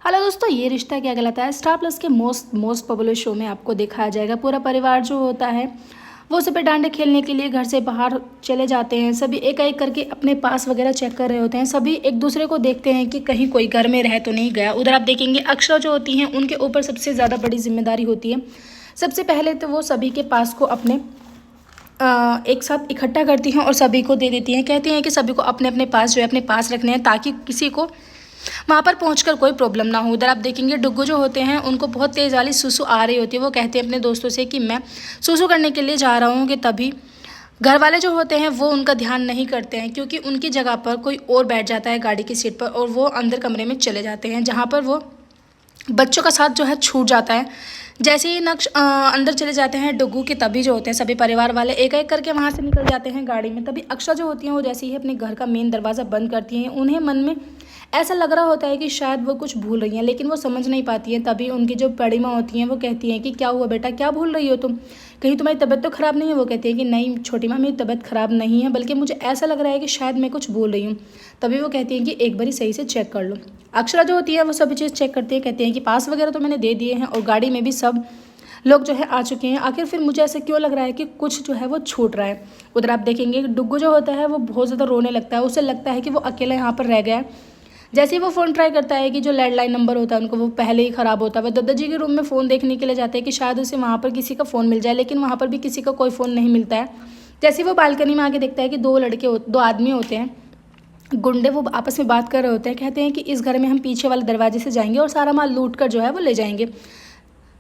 Hello दोस्तों, ये रिश्ता क्या कहलाता है स्टार प्लस के मोस्ट पॉपुलर शो में आपको दिखाया जाएगा। पूरा परिवार जो होता है वो सभी डांडे खेलने के लिए घर से बाहर चले जाते हैं। सभी एक एक करके अपने पास वगैरह चेक कर रहे होते हैं। सभी एक दूसरे को देखते हैं कि कहीं कोई घर में रह तो नहीं गया। उधर आप देखेंगे अक्षरा जो होती हैं उनके ऊपर सबसे ज़्यादा बड़ी जिम्मेदारी होती है। सबसे पहले तो वो सभी के पास को अपने एक साथ इकट्ठा करती हैं और सभी को दे देती हैं। कहती हैं कि सभी को अपने अपने पास जो है अपने पास रखने हैं ताकि किसी को वहाँ पर पहुंचकर कोई प्रॉब्लम ना हो। उधर आप देखेंगे डुग्गू जो होते हैं उनको बहुत तेज़ वाली सुसु आ रही होती है। वो कहते हैं अपने दोस्तों से कि मैं सुसु करने के लिए जा रहा हूँ। कि तभी घर वाले जो होते हैं वो उनका ध्यान नहीं करते हैं क्योंकि उनकी जगह पर कोई और बैठ जाता है गाड़ी की सीट पर और वो अंदर कमरे में चले जाते हैं जहाँ पर वो बच्चों का साथ जो है छूट जाता है। जैसे ही नक्श अंदर चले जाते हैं डुग्गू के, तभी जो होते हैं सभी परिवार वाले एक एक करके वहाँ से निकल जाते हैं गाड़ी में। तभी अक्षरा जो होती हैं वो जैसे ही अपने घर का मेन दरवाज़ा बंद करती हैं, उन्हें मन में ऐसा लग रहा होता है कि शायद वो कुछ भूल रही हैं, लेकिन वो समझ नहीं पाती हैं। तभी उनकी जो बड़ी माँ होती हैं वो कहती हैं कि क्या हुआ बेटा, क्या भूल रही हो तुम, कहीं तुम्हारी तबीयत तो ख़राब नहीं है। वो कहती है कि नहीं छोटी माँ, मेरी तबीयत ख़राब नहीं है, बल्कि मुझे ऐसा लग रहा है कि शायद मैं कुछ भूल रही हूँ। तभी वो कहती हैं कि एक बारी सही से चेक कर लो। अक्षरा जो होती है वो सभी चीज़ चेक करती है। कहती हैं कि पास वगैरह तो मैंने दे दिए हैं और गाड़ी में भी सब लोग जो है आ चुके हैं। आखिर फिर मुझे ऐसे क्यों लग रहा है कि कुछ जो है वो छूट रहा है। उधर आप देखेंगे डुग्गू जो होता है वो बहुत ज़्यादा रोने लगता है। उसे लगता है कि वो अकेला यहाँ पर रह गया है। जैसे ही वो फ़ोन ट्राई करता है कि जो लैंडलाइन नंबर होता है उनको वो पहले ही ख़राब होता है। वह दादाजी के रूम में फ़ोन देखने के लिए जाते हैं कि शायद उसे वहाँ पर किसी का फ़ोन मिल जाए, लेकिन वहाँ पर भी किसी का कोई फ़ोन नहीं मिलता है। जैसे ही वो बालकनी में आके देखता है कि दो आदमी होते हैं गुंडे, वो आपस में बात कर रहे होते हैं। कहते हैं कि इस घर में हम पीछे वाले दरवाजे से जाएंगे और सारा माल लूट कर जो है वो ले जाएंगे।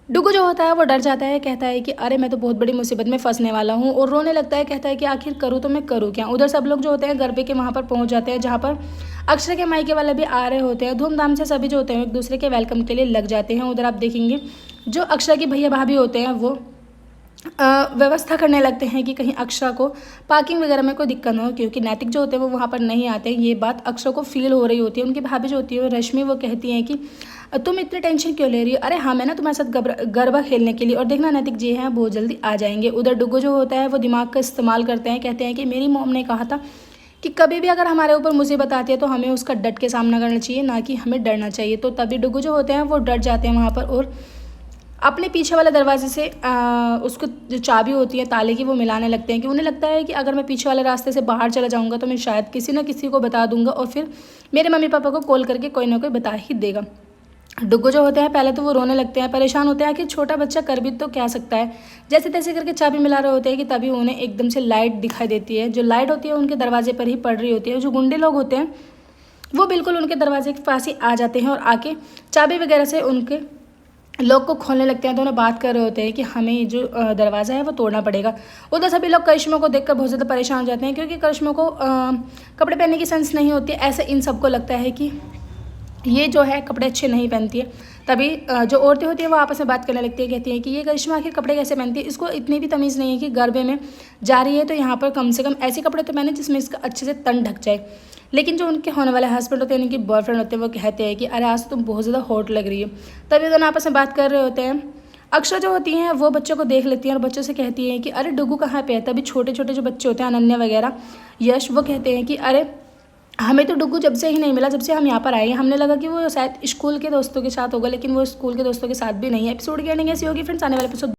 डुग्गू जो होता है वो डर जाता है। कहता है कि अरे मैं तो बहुत बड़ी मुसीबत में फंसने वाला हूँ और रोने लगता है। कहता है कि आखिर करूँ तो मैं करूँ क्या। उधर सब लोग जो होते हैं गरबे के वहाँ पर पहुँच जाते हैं जहाँ पर अक्षरा के मायके वाले भी आ रहे होते हैं। धूमधाम से सभी जो होते हैं एक दूसरे के वेलकम के लिए लग जाते हैं। उधर आप देखेंगे जो अक्षरा के भैया भाभी होते हैं वो व्यवस्था करने लगते हैं कि कहीं अक्षरा को पार्किंग वगैरह में कोई दिक्कत ना हो, क्योंकि नैतिक जो होते हैं वो वहाँ पर नहीं आते। ये बात अक्षरा को फील हो रही होती है। उनकी भाभी जो होती है रश्मि, वो कहती हैं कि तुम इतनी टेंशन क्यों ले रही हो। अरे हाँ, मैं ना तुम्हारे साथ गरबा खेलने के लिए, और देखना नैतिक जी हैं बहुत जल्दी आ जाएंगे। उधर डुग्गू जो होता है वो दिमाग का इस्तेमाल करते हैं। कहते हैं कि मेरी मॉम ने कहा था कि कभी भी अगर हमारे ऊपर मुसीबत आती है तो हमें उसका डट के सामना करना चाहिए, ना कि हमें डरना चाहिए। तो तभी डुग्गू जो होते हैं वो डर जाते हैं वहाँ पर और अपने पीछे वाले दरवाजे से उसको जो चाबी होती है ताले की वो मिलाने लगते हैं। कि उन्हें लगता है कि अगर मैं पीछे वाले रास्ते से बाहर चला जाऊंगा तो मैं शायद किसी न किसी को बता दूंगा और फिर मेरे मम्मी पापा को कॉल करके कोई ना कोई बता ही देगा। डुग्गू जो होते हैं पहले तो वो रोने लगते हैं, परेशान होते हैं कि छोटा बच्चा कर भी तो क्या सकता है। जैसे तैसे करके चाबी मिला रहे होते हैं कि तभी उन्हें एकदम से लाइट दिखाई देती है। जो लाइट होती है उनके दरवाजे पर ही पड़ रही होती है। जो गुंडे लोग होते हैं वो बिल्कुल उनके दरवाजे के पास ही आ जाते हैं और आके चाबी वगैरह से उनके लोग को खोलने लगते हैं। तो उन्हें बात कर रहे होते हैं कि हमें जो दरवाज़ा है वो तोड़ना पड़ेगा। उधर सभी लोग करिश्मा को देखकर बहुत ज़्यादा परेशान हो जाते हैं क्योंकि करिश्मा को कपड़े पहनने की सेंस नहीं होती। ऐसे इन सबको लगता है कि ये जो है कपड़े अच्छे नहीं पहनती है। तभी जो औरतें होती हैं वो आपस में बात करने लगती है। कहती हैं कि ये करिश्मा आखिर कपड़े कैसे पहनती है, इसको इतनी भी तमीज़ नहीं है कि गरबे में जा रही है तो यहाँ पर कम से कम ऐसे कपड़े तो पहने जिसमें इसका अच्छे से तन ढक जाए। लेकिन जो उनके होने वाले हस्बैंड होते हैं, उनके बॉयफ्रेंड होते हैं, वो कहते हैं कि अरे आज तो तुम बहुत ज़्यादा हॉट लग रही हो। तभी दोनों आपस में बात कर रहे होते हैं। अक्षरा जो होती हैं वो बच्चों को देख लेती हैं और बच्चों से कहती हैं कि अरे डुग्गू कहाँ पे है। तभी छोटे छोटे जो बच्चे होते हैं अनन्या वगैरह, यश, वो कहते हैं कि अरे हमें तो डुग्गू जब से ही नहीं मिला, जब से हम यहाँ पर आए हैं हमने लगा कि वो शायद स्कूल के दोस्तों के साथ होगा, लेकिन वो स्कूल के दोस्तों के साथ भी नहीं है। एपिसोड की एंडिंग ऐसी होगी फ्रेंड्स, आने वाले एपिसोड